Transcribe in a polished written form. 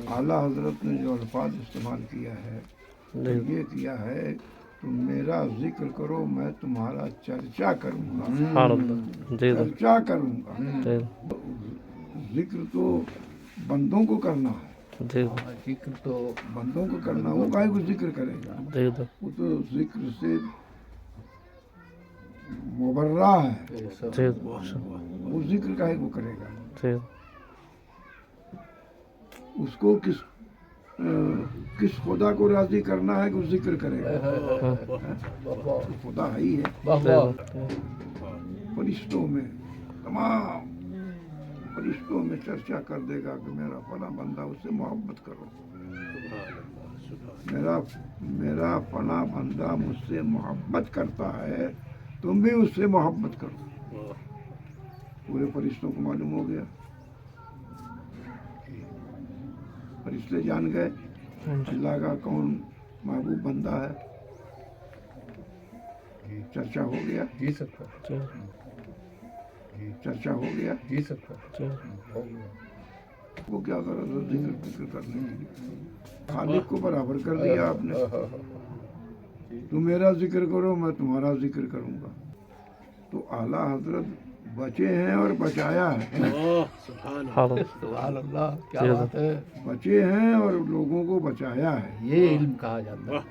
आला हजरत ने जो अल्फाज इस्तेमाल किया है ये किया है तुम मेरा जिक्र करो मैं तुम्हारा चर्चा करूंगा, चर्चा करूंगा। जिक्र तो बंदों को करना है, जिक्र तो बंदों को करना, वो काहे को जिक्र करेगा, वो तो जिक्र से मुबर्रा है, वो जिक्र काहे को करेगा। उसको किस खुदा को राजी करना है कि वो जिक्र करेगा, तो खुदा है ही है। फरिश्तों में, तमाम फरिश्तों में चर्चा कर देगा कि मेरा फला बंदा उससे मोहब्बत करो, मेरा फला बंदा मुझसे मोहब्बत करता है, तुम भी उससे मोहब्बत करो। पूरे फरिश्तों को मालूम हो गया, फरिश्ते जान गए अल्लाह का कौन महबूब बंदा है। चर्चा हो गया, जी सकता, चर्चा हो गया, जी सकता, वो क्या करो तो जिक्र करने के लिए खालिक को बराबर कर दिया आपने। तुम मेरा जिक्र करो मैं तुम्हारा जिक्र करूंगा। तो आला हजरत बचे हैं और बचाया है। सुभान अल्लाह, क्या बात है। बचे हैं और लोगों को बचाया है, ये इल्म कहा जाता है।